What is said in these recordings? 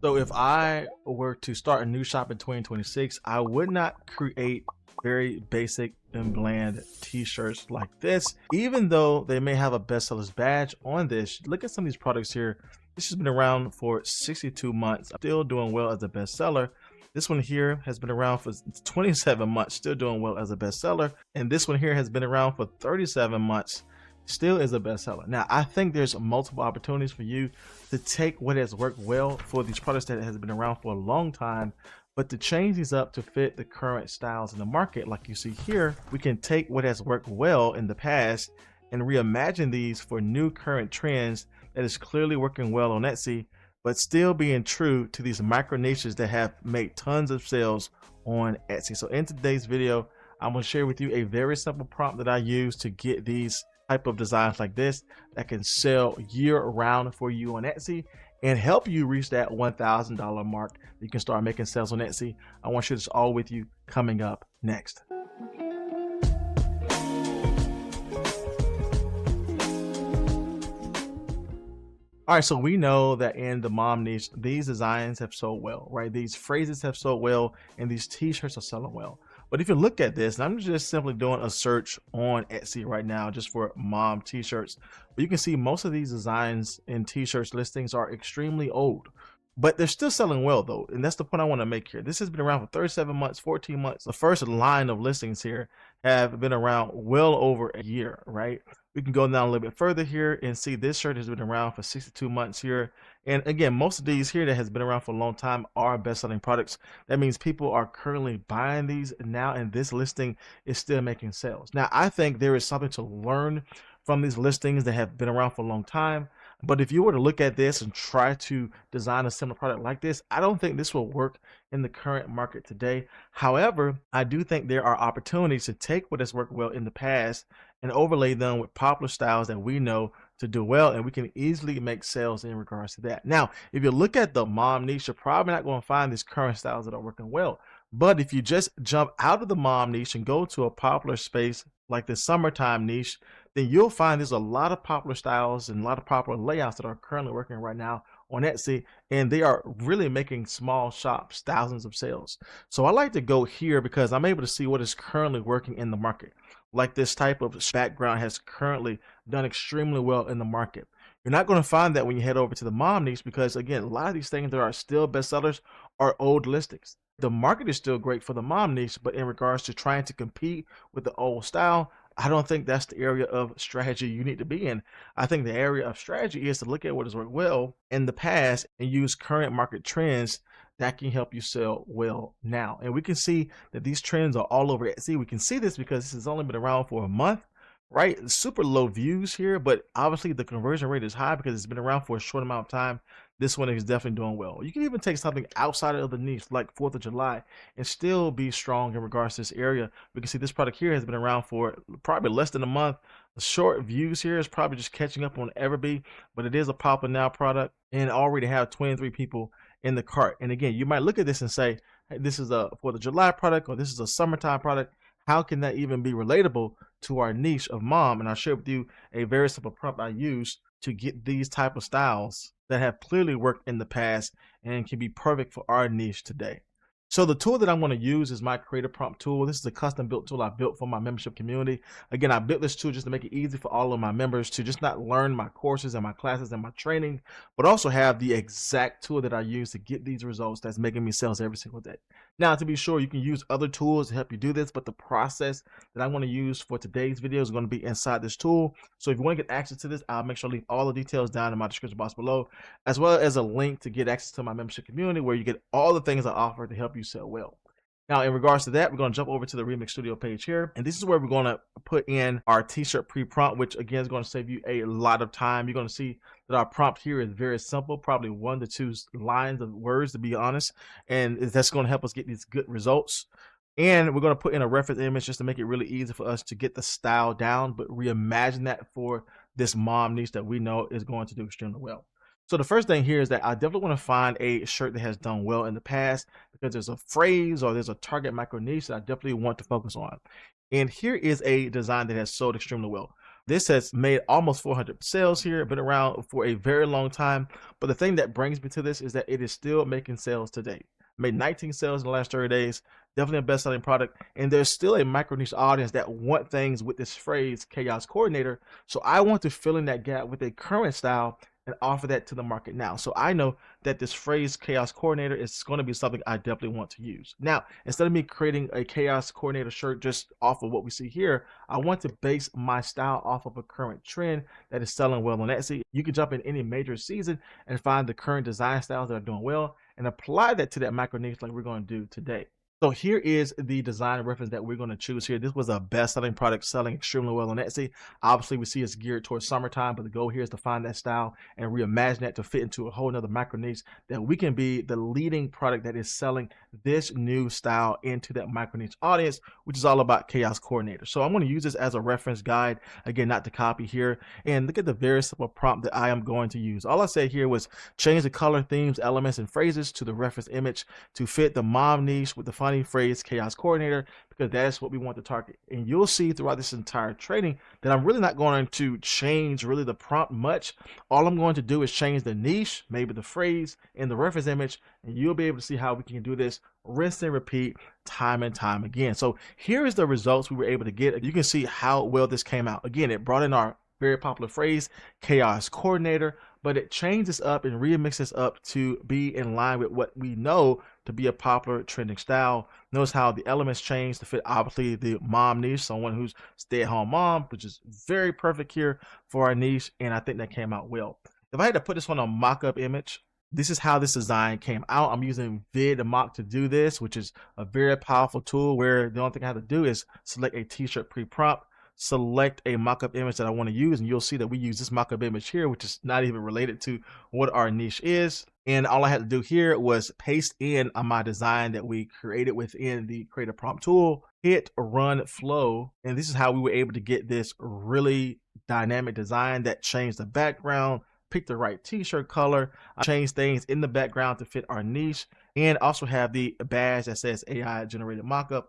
So if I were to start a new shop in 2026, I would not create very basic and bland t-shirts like this, even though they may have a bestsellers badge on this. Look at some of these products here. This has been around for 62 months, still doing well as a bestseller. This one here has been around for 27 months, still doing well as a bestseller. And this one here has been around for 37 months, still is a bestseller. Now, I think there's multiple opportunities for you to take what has worked well for these products that has been around for a long time, but to change these up to fit the current styles in the market. Like you see here, we can take what has worked well in the past and reimagine these for new current trends that is clearly working well on Etsy, but still being true to these micro niches that have made tons of sales on Etsy. So in today's video, I'm going to share with you a very simple prompt that I use to get these type of designs like this that can sell year round for you on Etsy and help you reach that $1,000 mark. You can start making sales on Etsy. I want to share this all with you coming up next. All right, so we know that in the mom niche, these designs have sold well, right? These phrases have sold well, and these t-shirts are selling well. But if you look at this, and I'm just simply doing a search on Etsy right now just for mom t-shirts, but you can see most of these designs in t-shirts listings are extremely old, but they're still selling well though. And that's the point I want to make here. This has been around for 37 months, 14 months. The first line of listings here have been around well over a year, right? We can go down a little bit further here and see this shirt has been around for 62 months here. And again, most of these here that has been around for a long time are best-selling products. That means people are currently buying these now, and this listing is still making sales. Now, I think there is something to learn from these listings that have been around for a long time. But if you were to look at this and try to design a similar product like this, I don't think this will work in the current market today. However, I do think there are opportunities to take what has worked well in the past and overlay them with popular styles that we know to do well, and we can easily make sales in regards to that. Now, if you look at the mom niche, you're probably not going to find these current styles that are working well. But if you just jump out of the mom niche and go to a popular space like the summertime niche, then you'll find there's a lot of popular styles and a lot of popular layouts that are currently working right now on Etsy, and they are really making small shops thousands of sales. So I like to go here because I'm able to see what is currently working in the market. Like this type of background has currently done extremely well in the market. You're not going to find that when you head over to the mom niche because, again, a lot of these things that are still bestsellers are old listings. The market is still great for the mom niche, but in regards to trying to compete with the old style, I don't think that's the area of strategy you need to be in. I think the area of strategy is to look at what has worked well in the past and use current market trends that can help you sell well now. And we can see that these trends are all over Etsy. We can see this because this has only been around for a month, right? Super low views here, but obviously the conversion rate is high because it's been around for a short amount of time. This one is definitely doing well. You can even take something outside of the niche like 4th of July and still be strong in regards to this area. We can see this product here has been around for probably less than a month. The short views here is probably just catching up on Everbee, but it is a pop up now product and already have 23 people in the cart. And again, you might look at this and say, hey, this is a 4th of July product or this is a summertime product. How can that even be relatable to our niche of mom? And I'll share with you a very simple prompt I use to get these type of styles that have clearly worked in the past and can be perfect for our niche today. So the tool that I'm going to use is my Creator Prompt tool. This is a custom built tool I built for my membership community. Again, I built this tool just to make it easy for all of my members to just not learn my courses and my classes and my training, but also have the exact tool that I use to get these results that's making me sales every single day. Now, to be sure, you can use other tools to help you do this, but the process that I want to use for today's video is going to be inside this tool. So if you want to get access to this, I'll make sure to leave all the details down in my description box below, as well as a link to get access to my membership community where you get all the things I offer to help you sell well. Now, in regards to that, we're going to jump over to the Remix Studio page here, and this is where we're going to put in our t-shirt pre-prompt, which again is going to save you a lot of time. You're going to see that our prompt here is very simple, probably 1 to 2 lines of words to be honest, and that's going to help us get these good results. And we're going to put in a reference image just to make it really easy for us to get the style down, but reimagine that for this mom niche that we know is going to do extremely well. So the first thing here is that I definitely want to find a shirt that has done well in the past because there's a phrase or there's a target micro niche that I definitely want to focus on. And here is a design that has sold extremely well. This has made almost 400 sales here, been around for a very long time. But the thing that brings me to this is that it is still making sales today. Made 19 sales in the last 30 days. Definitely a best-selling product. And there's still a micro niche audience that want things with this phrase chaos coordinator. So I want to fill in that gap with a current style and offer that to the market now. So I know that this phrase chaos coordinator is going to be something I definitely want to use. Now, instead of me creating a chaos coordinator shirt just off of what we see here, I want to base my style off of a current trend that is selling well on Etsy. You can jump in any major season and find the current design styles that are doing well and apply that to that micro niche like we're going to do today. So here is the design reference that we're going to choose here. This was a best-selling product selling extremely well on Etsy. Obviously, we see it's geared towards summertime, but the goal here is to find that style and reimagine that to fit into a whole nother micro niche that we can be the leading product that is selling this new style into that micro niche audience, which is all about chaos coordinator. So I'm going to use this as a reference guide, again, not to copy here. And look at the very simple prompt that I am going to use. All I said here was change the color, themes, elements, and phrases to the reference image to fit the mom niche with the funny phrase chaos coordinator, because that's what we want to target. And you'll see throughout this entire training that I'm really not going to change really the prompt much. All I'm going to do is change the niche, maybe the phrase and the reference image, and you'll be able to see how we can do this, rinse and repeat time and time again. So here is the results we were able to get. You can see how well this came out. Again, it brought in our very popular phrase, chaos coordinator, but it changes up and remixes up to be in line with what we know to be a popular trending style. Notice how the elements change to fit obviously the mom niche, someone who's stay-at-home mom, which is very perfect here for our niche, and I think that came out well. If I had to put this on a mock-up image, this is how this design came out. I'm using VidMock to do this, which is a very powerful tool where the only thing I have to do is select a t-shirt pre-prompt, select a mock-up image that I want to use, and you'll see that we use this mock-up image here, which is not even related to what our niche is. And all I had to do here was paste in my design that we created within the Create a Prompt tool, hit run flow, and this is how we were able to get this really dynamic design that changed the background, pick the right t-shirt color, change things in the background to fit our niche, and also have the badge that says AI generated mockup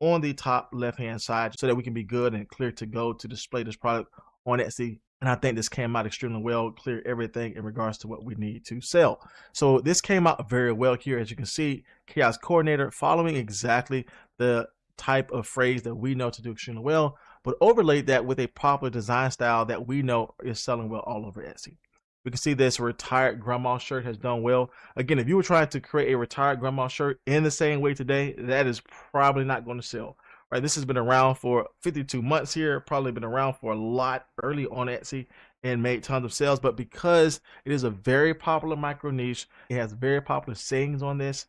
on the top left hand side so that we can be good and clear to go to display this product on Etsy. And I think this came out extremely well, clear everything in regards to what we need to sell. So this came out very well here. As you can see, chaos coordinator following exactly the type of phrase that we know to do extremely well, but overlaid that with a popular design style that we know is selling well all over Etsy. We can see this retired grandma shirt has done well. Again, if you were trying to create a retired grandma shirt in the same way today, that is probably not going to sell. Right? This has been around for 52 months here, probably been around for a lot early on Etsy and made tons of sales. But because it is a very popular micro niche, it has very popular sayings on this.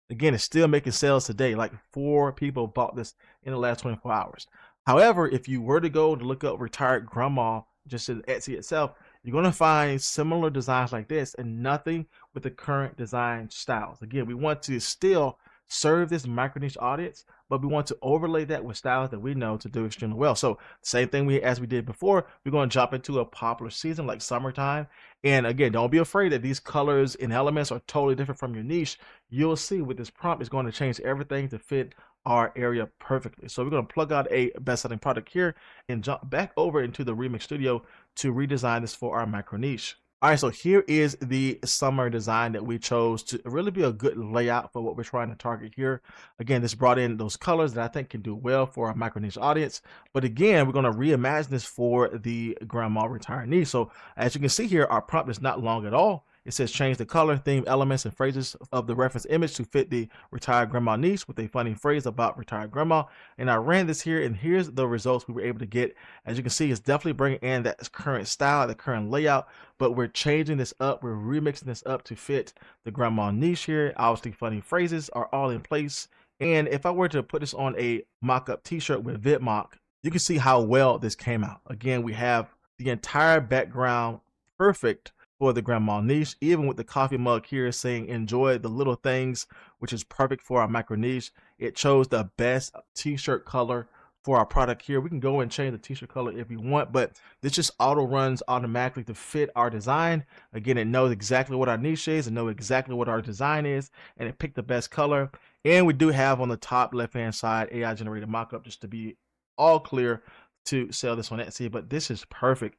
Again, it's still making sales today. Like 4 people bought this in the last 24 hours. However, if you were to go to look up retired grandma just in Etsy itself, you're going to find similar designs like this and nothing with the current design styles. Again, we want to still serve this micro niche audience, but we want to overlay that with styles that we know to do extremely well. So same thing as we did before, we're going to jump into a popular season like summertime. And again, don't be afraid that these colors and elements are totally different from your niche. You'll see with this prompt, it's going to change everything to fit our area perfectly. So we're going to plug out a best-selling product here and jump back over into the Remix Studio to redesign this for our micro niche. All right, so here is the summer design that we chose to really be a good layout for what we're trying to target here. Again, this brought in those colors that I think can do well for our micro niche audience. But again, we're going to reimagine this for the grandma retired niche. So as you can see here, our prompt is not long at all. It says change the color, theme, elements, and phrases of the reference image to fit the retired grandma niche with a funny phrase about retired grandma. And I ran this here, and here's the results we were able to get. As you can see, it's definitely bringing in that current style, the current layout, but we're changing this up. We're remixing this up to fit the grandma niche here. Obviously, funny phrases are all in place. And if I were to put this on a mock-up t-shirt with VidMock, you can see how well this came out. Again, we have the entire background perfect for the grandma niche, even with the coffee mug here saying enjoy the little things, which is perfect for our micro niche. It chose the best t-shirt color for our product here. We can go and change the t-shirt color if we want, but this just auto runs automatically to fit our design. Again, it knows exactly what our niche is and knows exactly what our design is, and it picked the best color. And we do have on the top left hand side AI generated mockup, just to be all clear, to sell this on Etsy, but this is perfect.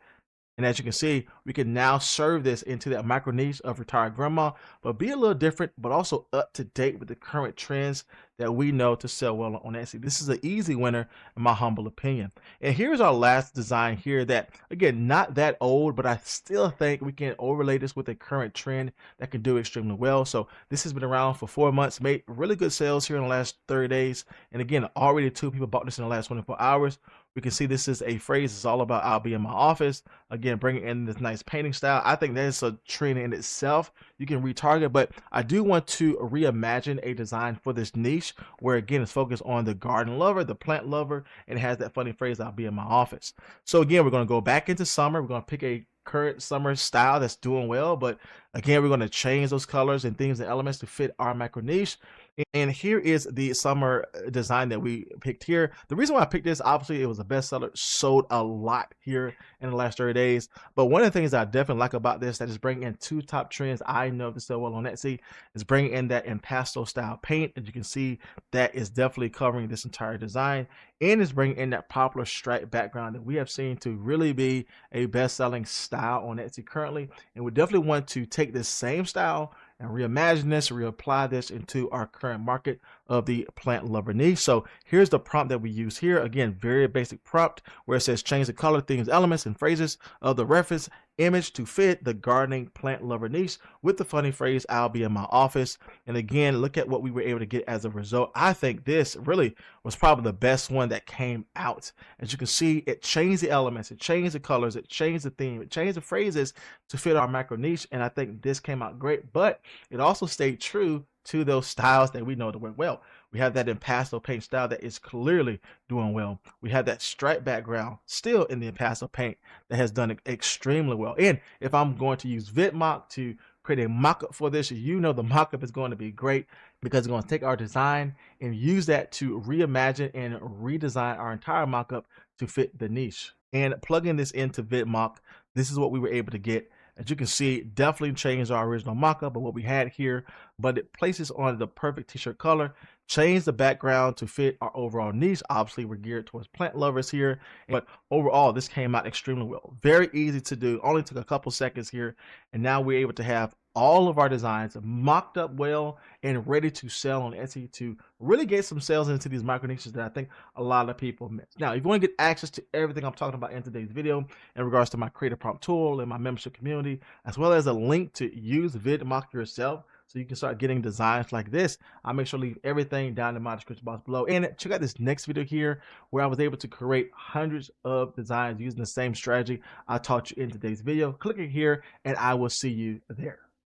And as you can see, we can now serve this into that micro niche of retired grandma, but be a little different, but also up to date with the current trends that we know to sell well on Etsy. This is an easy winner, in my humble opinion. And here's our last design here that, again, not that old, but I still think we can overlay this with a current trend that can do extremely well. So this has been around for 4 months, made really good sales here in the last 30 days. And again, already 2 people bought this in the last 24 hours. We can see this is a phrase. It's all about I'll be in my office. Again, bringing in this nice painting style. I think that is a trend in itself. You can retarget, but I do want to reimagine a design for this niche where, again, it's focused on the garden lover, the plant lover, and it has that funny phrase, I'll be in my office. So again, we're going to go back into summer. We're going to pick a current summer style that's doing well, but again, we're going to change those colors and things and elements to fit our macro niche. And here is the summer design that we picked here. The reason why I picked this, obviously, it was a bestseller, sold a lot here in the last 30 days. But one of the things that I definitely like about this, that is bringing in 2 top trends I know to sell well on Etsy, is bringing in that impasto style paint. As you can see, that is definitely covering this entire design, and is bringing in that popular stripe background that we have seen to really be a best-selling style on Etsy currently. And we definitely want to take this same style and reimagine this, reapply this into our current market of the plant lover niche. So here's the prompt that we use here. Again, very basic prompt where it says change the color, themes, elements, and phrases of the reference image to fit the gardening plant lover niche with the funny phrase, I'll be in my office. And again, look at what we were able to get as a result. I think this really was probably the best one that came out. As you can see, it changed the elements, it changed the colors, it changed the theme, it changed the phrases to fit our macro niche. And I think this came out great, but it also stayed true to those styles that we know to work well. We have that impasto paint style that is clearly doing well. We have that stripe background still in the impasto paint that has done extremely well. And if I'm going to use VidMock to create a mock-up for this, you know the mock-up is going to be great because it's going to take our design and use that to reimagine and redesign our entire mock-up to fit the niche. And plugging this into VidMock, this is what we were able to get. As you can see, definitely changed our original mock-up of what we had here, but it places on the perfect t-shirt color, changed the background to fit our overall niche. Obviously, we're geared towards plant lovers here, but overall, this came out extremely well. Very easy to do, only took a couple seconds here, and now we're able to have all of our designs mocked up well and ready to sell on Etsy to really get some sales into these micro niches that I think a lot of people miss. Now, if you want to get access to everything I'm talking about in today's video in regards to my creator prompt tool and my membership community, as well as a link to use VidMock yourself so you can start getting designs like this, I'll make sure to leave everything down in my description box below. And check out this next video here where I was able to create hundreds of designs using the same strategy I taught you in today's video. Click it here and I will see you there.